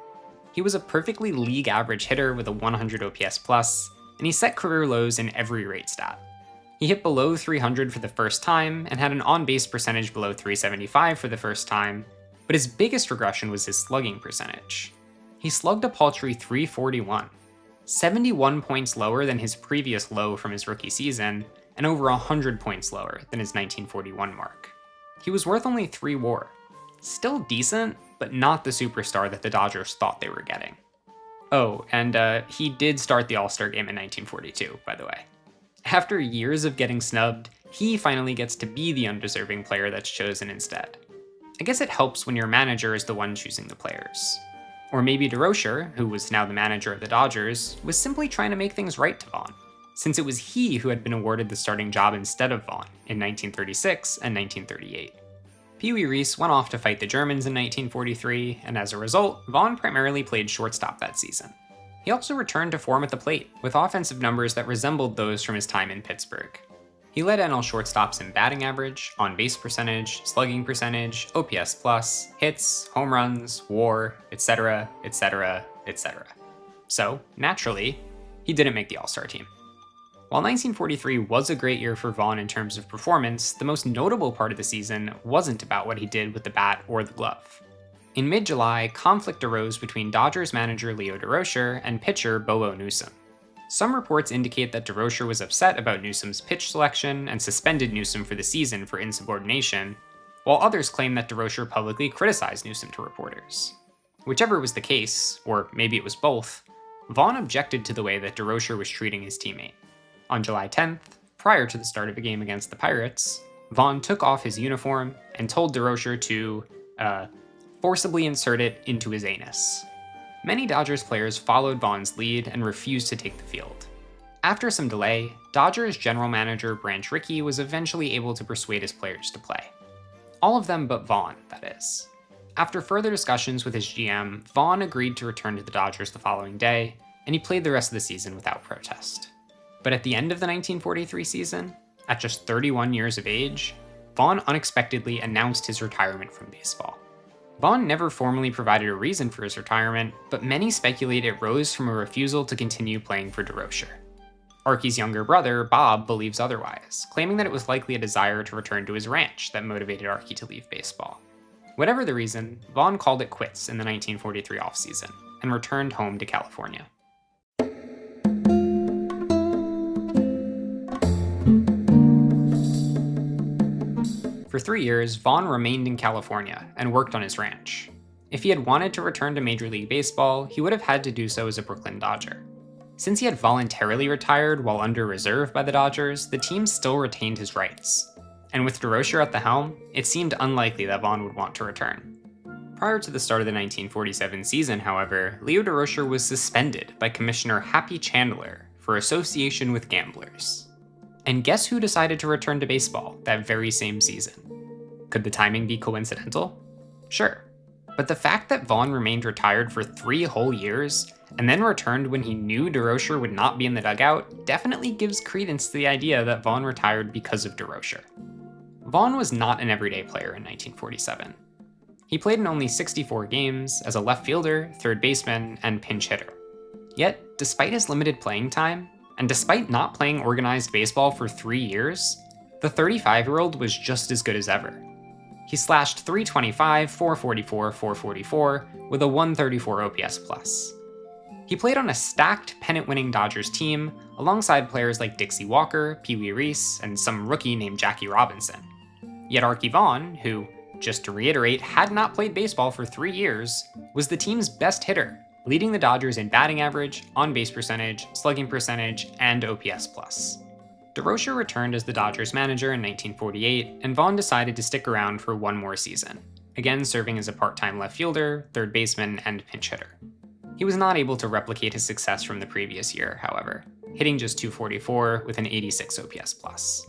He was a perfectly league-average hitter with a 100 OPS+, and he set career lows in every rate stat. He hit below 300 for the first time, and had an on-base percentage below 375 for the first time, but his biggest regression was his slugging percentage. He slugged a paltry 341, 71 points lower than his previous low from his rookie season, and over 100 points lower than his 1941 mark. He was worth only 3 WAR. Still decent, but not the superstar that the Dodgers thought they were getting. Oh, and he did start the All-Star game in 1942, by the way. After years of getting snubbed, he finally gets to be the undeserving player that's chosen instead. I guess it helps when your manager is the one choosing the players. Or maybe DeRocher, who was now the manager of the Dodgers, was simply trying to make things right to Vaughan, since it was he who had been awarded the starting job instead of Vaughan in 1936 and 1938. Pee Wee Reese went off to fight the Germans in 1943, and as a result, Vaughan primarily played shortstop that season. He also returned to form at the plate, with offensive numbers that resembled those from his time in Pittsburgh. He led NL shortstops in batting average, on-base percentage, slugging percentage, OPS+, hits, home runs, WAR, etc., etc., etc. So, naturally, he didn't make the All-Star team. While 1943 was a great year for Vaughan in terms of performance, the most notable part of the season wasn't about what he did with the bat or the glove. In mid-July, conflict arose between Dodgers manager Leo DeRocher and pitcher Bobo Newsom. Some reports indicate that DeRocher was upset about Newsom's pitch selection and suspended Newsom for the season for insubordination, while others claim that DeRocher publicly criticized Newsom to reporters. Whichever was the case, or maybe it was both, Vaughan objected to the way that DeRocher was treating his teammate. On July 10th, prior to the start of a game against the Pirates, Vaughan took off his uniform and told DeRocher to, forcibly insert it into his anus. Many Dodgers players followed Vaughan's lead and refused to take the field. After some delay, Dodgers general manager Branch Rickey was eventually able to persuade his players to play. All of them but Vaughan, that is. After further discussions with his GM, Vaughan agreed to return to the Dodgers the following day, and he played the rest of the season without protest. But at the end of the 1943 season, at just 31 years of age, Vaughan unexpectedly announced his retirement from baseball. Vaughan never formally provided a reason for his retirement, but many speculate it rose from a refusal to continue playing for DeRocher. Arky's younger brother, Bob, believes otherwise, claiming that it was likely a desire to return to his ranch that motivated Arky to leave baseball. Whatever the reason, Vaughan called it quits in the 1943 offseason and returned home to California. For 3 years, Vaughan remained in California and worked on his ranch. If he had wanted to return to Major League Baseball, he would have had to do so as a Brooklyn Dodger. Since he had voluntarily retired while under reserve by the Dodgers, the team still retained his rights. And with DeRocher at the helm, it seemed unlikely that Vaughan would want to return. Prior to the start of the 1947 season, however, Leo DeRocher was suspended by Commissioner Happy Chandler for association with gamblers. And guess who decided to return to baseball that very same season? Could the timing be coincidental? Sure. But the fact that Vaughan remained retired for 3 whole years, and then returned when he knew DeRocher would not be in the dugout, definitely gives credence to the idea that Vaughan retired because of DeRocher. Vaughan was not an everyday player in 1947. He played in only 64 games as a left fielder, third baseman, and pinch hitter. Yet, despite his limited playing time, and despite not playing organized baseball for 3 years, the 35-year-old was just as good as ever. He slashed .325, .444, .444 with a 134 OPS+. He played on a stacked pennant-winning Dodgers team alongside players like Dixie Walker, Pee Wee Reese, and some rookie named Jackie Robinson. Yet Arky Vaughan, who, just to reiterate, had not played baseball for 3 years, was the team's best hitter, leading the Dodgers in batting average, on-base percentage, slugging percentage, and OPS+. DeRocher returned as the Dodgers manager in 1948, and Vaughan decided to stick around for 1 more season, again serving as a part-time left fielder, third baseman, and pinch hitter. He was not able to replicate his success from the previous year, however, hitting just .244 with an 86 OPS+.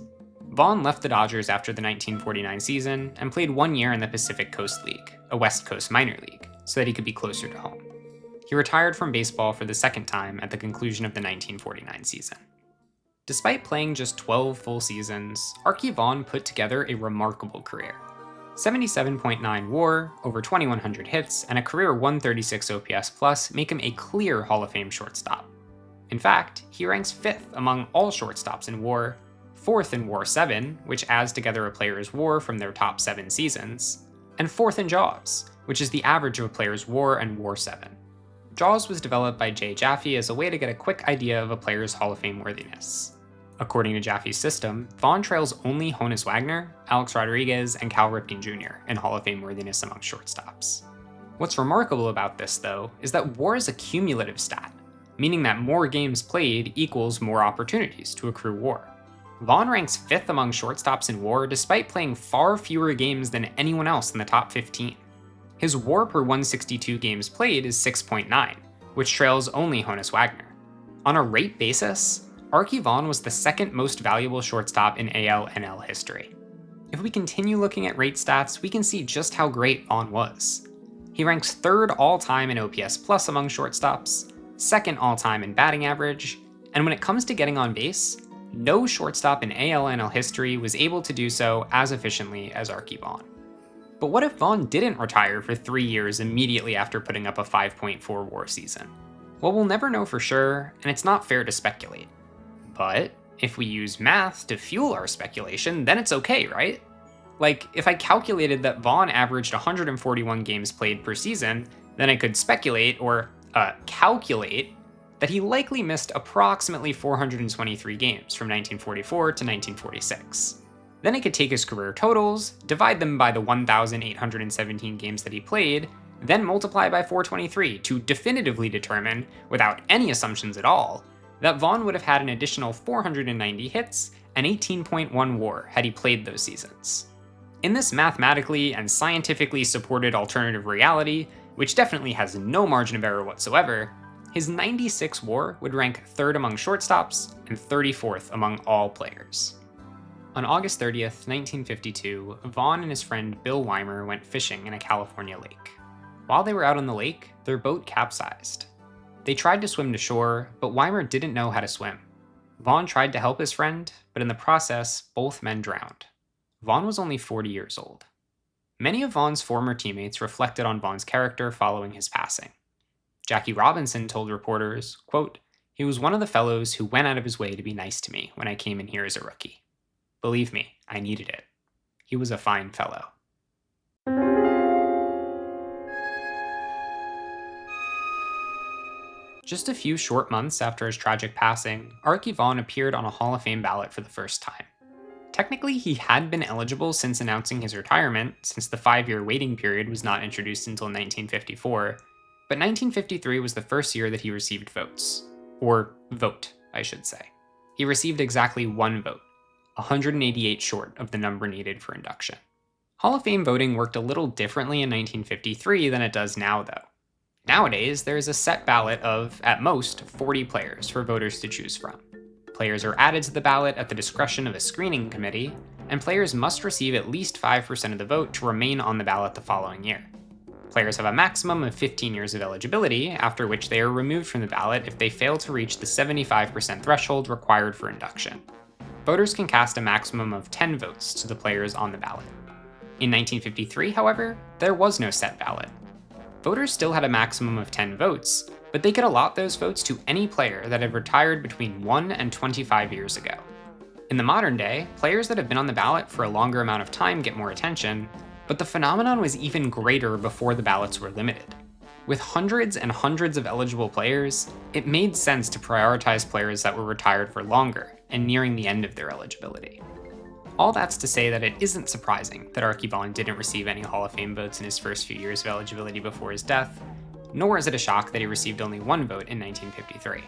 Vaughan left the Dodgers after the 1949 season and played 1 year in the Pacific Coast League, a West Coast minor league, so that he could be closer to home. He retired from baseball for the second time at the conclusion of the 1949 season. Despite playing just 12 full seasons, Arky Vaughan put together a remarkable career. 77.9 WAR, over 2,100 hits, and a career 136 OPS+ make him a clear Hall of Fame shortstop. In fact, he ranks 5th among all shortstops in WAR, 4th in WAR 7, which adds together a player's WAR from their top 7 seasons, and 4th in JAWS, which is the average of a player's WAR and WAR 7. JAWS was developed by Jay Jaffe as a way to get a quick idea of a player's Hall of Fame worthiness. According to Jaffe's system, Vaughan trails only Honus Wagner, Alex Rodriguez, and Cal Ripken Jr. in Hall of Fame worthiness among shortstops. What's remarkable about this, though, is that WAR is a cumulative stat, meaning that more games played equals more opportunities to accrue WAR. Vaughan ranks 5th among shortstops in WAR despite playing far fewer games than anyone else in the top 15. His WAR per 162 games played is 6.9, which trails only Honus Wagner. On a rate basis, Arky Vaughan was the 2nd most valuable shortstop in AL/NL history. If we continue looking at rate stats, we can see just how great Vaughan was. He ranks 3rd all-time in OPS+ among shortstops, 2nd all-time in batting average, and when it comes to getting on base, no shortstop in AL/NL history was able to do so as efficiently as Arky Vaughan. But what if Vaughan didn't retire for 3 years immediately after putting up a 5.4 WAR season? Well, we'll never know for sure, and it's not fair to speculate. But if we use math to fuel our speculation, then it's okay, right? Like, if I calculated that Vaughan averaged 141 games played per season, then I could speculate, or calculate, that he likely missed approximately 423 games from 1944 to 1946. Then I could take his career totals, divide them by the 1,817 games that he played, then multiply by 423 to definitively determine, without any assumptions at all, that Vaughan would have had an additional 490 hits and 18.1 WAR had he played those seasons. In this mathematically and scientifically supported alternative reality, which definitely has no margin of error whatsoever, his 96 WAR would rank 3rd among shortstops and 34th among all players. On August 30th, 1952, Vaughan and his friend Bill Weimer went fishing in a California lake. While they were out on the lake, their boat capsized. They tried to swim to shore, but Weimer didn't know how to swim. Vaughan tried to help his friend, but in the process, both men drowned. Vaughan was only 40 years old. Many of Vaughan's former teammates reflected on Vaughan's character following his passing. Jackie Robinson told reporters, quote, "He was one of the fellows who went out of his way to be nice to me when I came in here as a rookie. Believe me, I needed it. He was a fine fellow." Just a few short months after his tragic passing, Arky Vaughan appeared on a Hall of Fame ballot for the first time. Technically, he had been eligible since announcing his retirement, since the 5-year waiting period was not introduced until 1954, but 1953 was the first year that he received votes. Or vote, I should say. He received exactly 1 vote, 188 short of the number needed for induction. Hall of Fame voting worked a little differently in 1953 than it does now, though. Nowadays, there is a set ballot of, at most, 40 players for voters to choose from. Players are added to the ballot at the discretion of a screening committee, and players must receive at least 5% of the vote to remain on the ballot the following year. Players have a maximum of 15 years of eligibility, after which they are removed from the ballot if they fail to reach the 75% threshold required for induction. Voters can cast a maximum of 10 votes to the players on the ballot. In 1953, however, there was no set ballot. Voters still had a maximum of 10 votes, but they could allot those votes to any player that had retired between 1 and 25 years ago. In the modern day, players that have been on the ballot for a longer amount of time get more attention, but the phenomenon was even greater before the ballots were limited. With hundreds and hundreds of eligible players, it made sense to prioritize players that were retired for longer and nearing the end of their eligibility. All that's to say that it isn't surprising that Arky Vaughan didn't receive any Hall of Fame votes in his first few years of eligibility before his death, nor is it a shock that he received only 1 vote in 1953.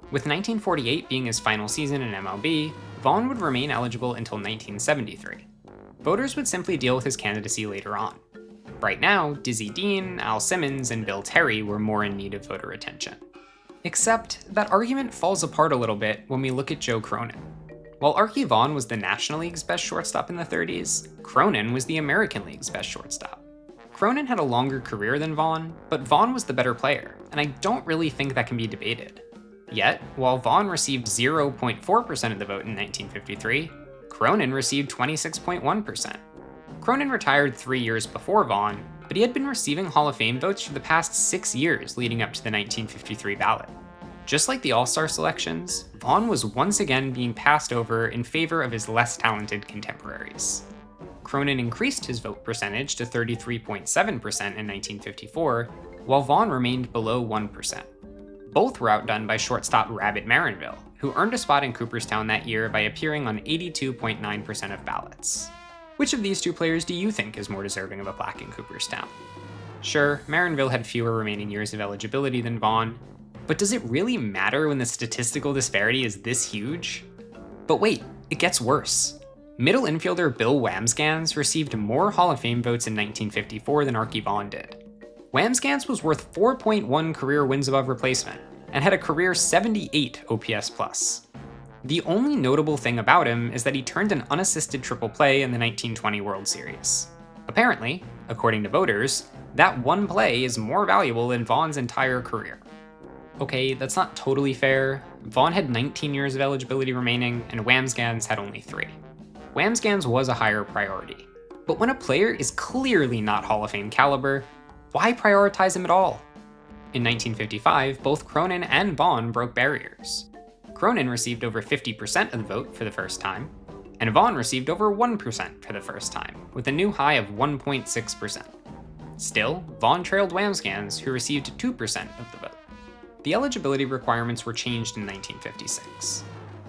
With 1948 being his final season in MLB, Vaughan would remain eligible until 1973. Voters would simply deal with his candidacy later on. Right now, Dizzy Dean, Al Simmons, and Bill Terry were more in need of voter attention. Except that argument falls apart a little bit when we look at Joe Cronin. While Arky Vaughan was the National League's best shortstop in the 30s, Cronin was the American League's best shortstop. Cronin had a longer career than Vaughan, but Vaughan was the better player, and I don't really think that can be debated. Yet, while Vaughan received 0.4% of the vote in 1953, Cronin received 26.1%. Cronin retired 3 years before Vaughan, but he had been receiving Hall of Fame votes for the past 6 years leading up to the 1953 ballot. Just like the All-Star selections, Vaughan was once again being passed over in favor of his less talented contemporaries. Cronin increased his vote percentage to 33.7% in 1954, while Vaughan remained below 1%. Both were outdone by shortstop Rabbit Marinville, who earned a spot in Cooperstown that year by appearing on 82.9% of ballots. Which of these two players do you think is more deserving of a plaque in Cooperstown? Sure, Marinville had fewer remaining years of eligibility than Vaughan, but does it really matter when the statistical disparity is this huge? But wait, it gets worse. Middle infielder Bill Wamsgans received more Hall of Fame votes in 1954 than Arky Vaughan did. Wamsgans was worth 4.1 career wins above replacement, and had a career 78 OPS+. The only notable thing about him is that he turned an unassisted triple play in the 1920 World Series. Apparently, according to voters, that one play is more valuable than Vaughan's entire career. Okay, that's not totally fair. Vaughan had 19 years of eligibility remaining, and Wamsgans had only 3. Wamsgans was a higher priority. But when a player is clearly not Hall of Fame caliber, why prioritize him at all? In 1955, both Cronin and Vaughan broke barriers. Cronin received over 50% of the vote for the first time, and Vaughan received over 1% for the first time, with a new high of 1.6%. Still, Vaughan trailed Wamsgans, who received 2% of the vote. The eligibility requirements were changed in 1956.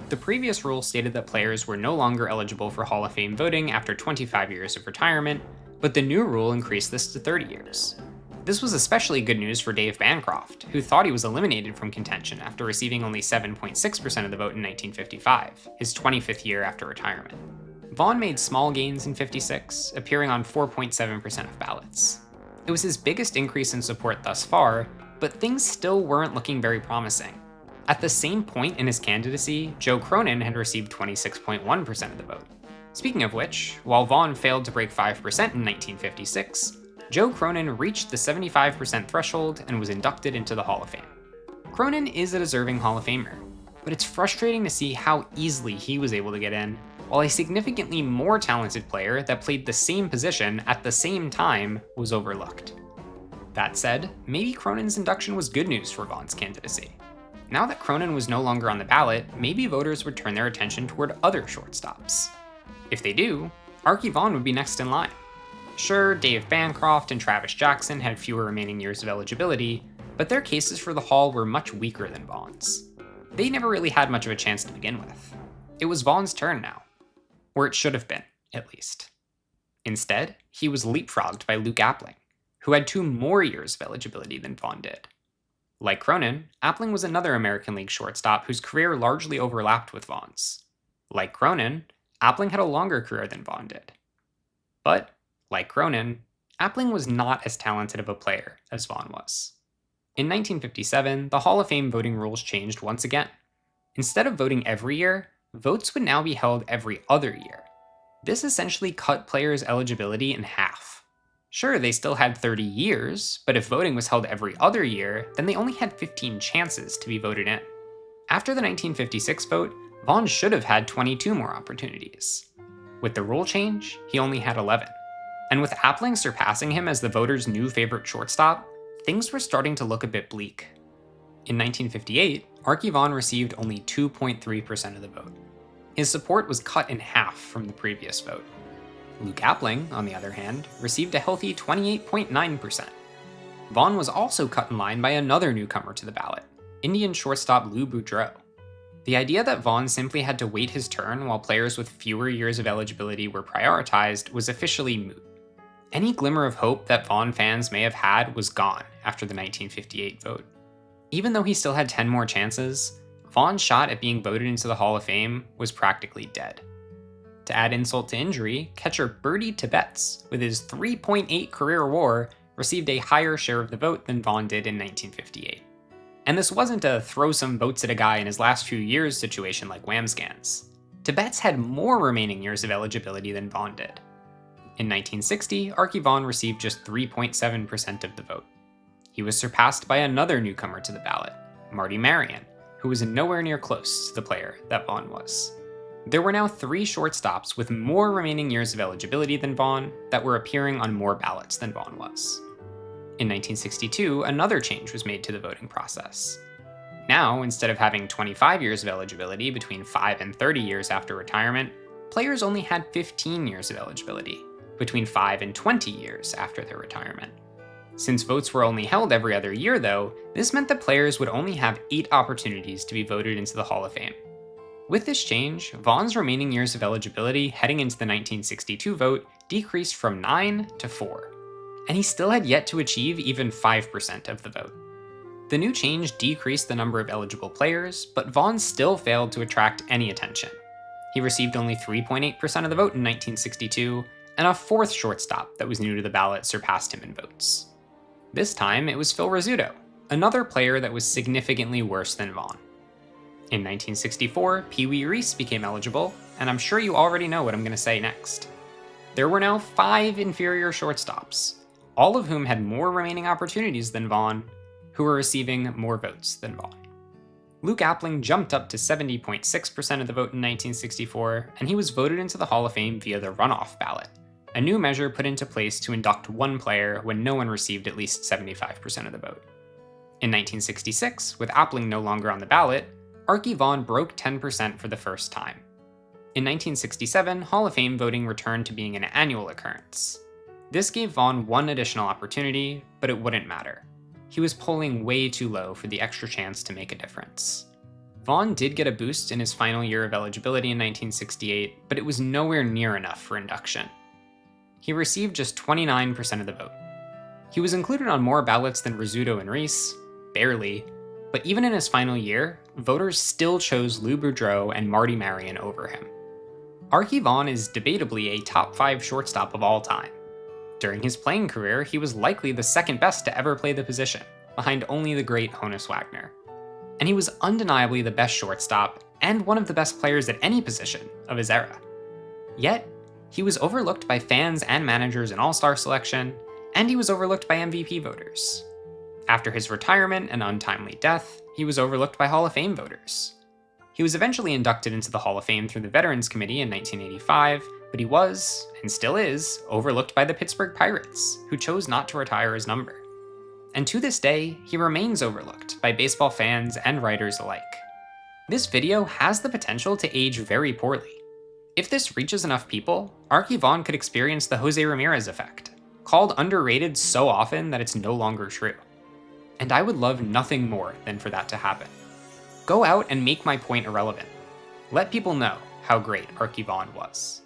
The previous rule stated that players were no longer eligible for Hall of Fame voting after 25 years of retirement, but the new rule increased this to 30 years. This was especially good news for Dave Bancroft, who thought he was eliminated from contention after receiving only 7.6% of the vote in 1955, his 25th year after retirement. Vaughan made small gains in 56, appearing on 4.7% of ballots. It was his biggest increase in support thus far, but things still weren't looking very promising. At the same point in his candidacy, Joe Cronin had received 26.1% of the vote. Speaking of which, while Vaughan failed to break 5% in 1956, Joe Cronin reached the 75% threshold and was inducted into the Hall of Fame. Cronin is a deserving Hall of Famer, but it's frustrating to see how easily he was able to get in, while a significantly more talented player that played the same position at the same time was overlooked. That said, maybe Cronin's induction was good news for Vaughan's candidacy. Now that Cronin was no longer on the ballot, maybe voters would turn their attention toward other shortstops. If they do, Arky Vaughan would be next in line. Sure, Dave Bancroft and Travis Jackson had fewer remaining years of eligibility, but their cases for the Hall were much weaker than Vaughan's. They never really had much of a chance to begin with. It was Vaughan's turn now. Or it should have been, at least. Instead, he was leapfrogged by Luke Appling, who had 2 more years of eligibility than Vaughan did. Like Cronin, Appling was another American League shortstop whose career largely overlapped with Vaughan's. Like Cronin, Appling had a longer career than Vaughan did. But, like Cronin, Appling was not as talented of a player as Vaughan was. In 1957, the Hall of Fame voting rules changed once again. Instead of voting every year, votes would now be held every other year. This essentially cut players' eligibility in half. Sure, they still had 30 years, but if voting was held every other year, then they only had 15 chances to be voted in. After the 1956 vote, Vaughan should have had 22 more opportunities. With the rule change, he only had 11. And with Appling surpassing him as the voters' new favorite shortstop, things were starting to look a bit bleak. In 1958, Arky Vaughan received only 2.3% of the vote. His support was cut in half from the previous vote. Luke Appling, on the other hand, received a healthy 28.9%. Vaughan was also cut in line by another newcomer to the ballot, Indian shortstop Lou Boudreau. The idea that Vaughan simply had to wait his turn while players with fewer years of eligibility were prioritized was officially moot. Any glimmer of hope that Vaughan fans may have had was gone after the 1958 vote. Even though he still had 10 more chances, Vaughan's shot at being voted into the Hall of Fame was practically dead. To add insult to injury, catcher Bertie Tibbetts, with his 3.8 career WAR, received a higher share of the vote than Vaughan did in 1958. And this wasn't a throw some votes at a guy in his last few years situation like Wamsgans. Tibbetts had more remaining years of eligibility than Vaughan did. In 1960, Arky Vaughan received just 3.7% of the vote. He was surpassed by another newcomer to the ballot, Marty Marion, who was nowhere near close to the player that Vaughan was. There were now 3 shortstops with more remaining years of eligibility than Vaughan that were appearing on more ballots than Vaughan was. In 1962, another change was made to the voting process. Now, instead of having 25 years of eligibility between 5 and 30 years after retirement, players only had 15 years of eligibility between 5 and 20 years after their retirement. Since votes were only held every other year, though, this meant that players would only have 8 opportunities to be voted into the Hall of Fame. With this change, Vaughan's remaining years of eligibility heading into the 1962 vote decreased from 9 to 4, and he still had yet to achieve even 5% of the vote. The new change decreased the number of eligible players, but Vaughan still failed to attract any attention. He received only 3.8% of the vote in 1962, and a 4th shortstop that was new to the ballot surpassed him in votes. This time, it was Phil Rizzuto, another player that was significantly worse than Vaughan. In 1964, Pee Wee Reese became eligible, and I'm sure you already know what I'm going to say next. There were now 5 inferior shortstops, all of whom had more remaining opportunities than Vaughan, who were receiving more votes than Vaughan. Luke Appling jumped up to 70.6% of the vote in 1964, and he was voted into the Hall of Fame via the runoff ballot, a new measure put into place to induct one player when no one received at least 75% of the vote. In 1966, with Appling no longer on the ballot, Arky Vaughan broke 10% for the first time. In 1967, Hall of Fame voting returned to being an annual occurrence. This gave Vaughan one additional opportunity, but it wouldn't matter. he was polling way too low for the extra chance to make a difference. Vaughan did get a boost in his final year of eligibility in 1968, but it was nowhere near enough for induction. He received just 29% of the vote. He was included on more ballots than Rizzuto and Reese, barely, but even in his final year, voters still chose Lou Boudreau and Marty Marion over him. Arky Vaughan is debatably a top 5 shortstop of all time. During his playing career, he was likely the second best to ever play the position, behind only the great Honus Wagner. And he was undeniably the best shortstop and one of the best players at any position of his era. Yet, he was overlooked by fans and managers in All-Star selection, and he was overlooked by MVP voters. After his retirement and untimely death, he was overlooked by Hall of Fame voters. He was eventually inducted into the Hall of Fame through the Veterans Committee in 1985, but he was, and still is, overlooked by the Pittsburgh Pirates, who chose not to retire his number. And to this day, he remains overlooked by baseball fans and writers alike. This video has the potential to age very poorly. If this reaches enough people, Arky Vaughan could experience the Jose Ramirez effect, called underrated so often that it's no longer true. And I would love nothing more than for that to happen. Go out and make my point irrelevant. Let people know how great Arky Vaughan was.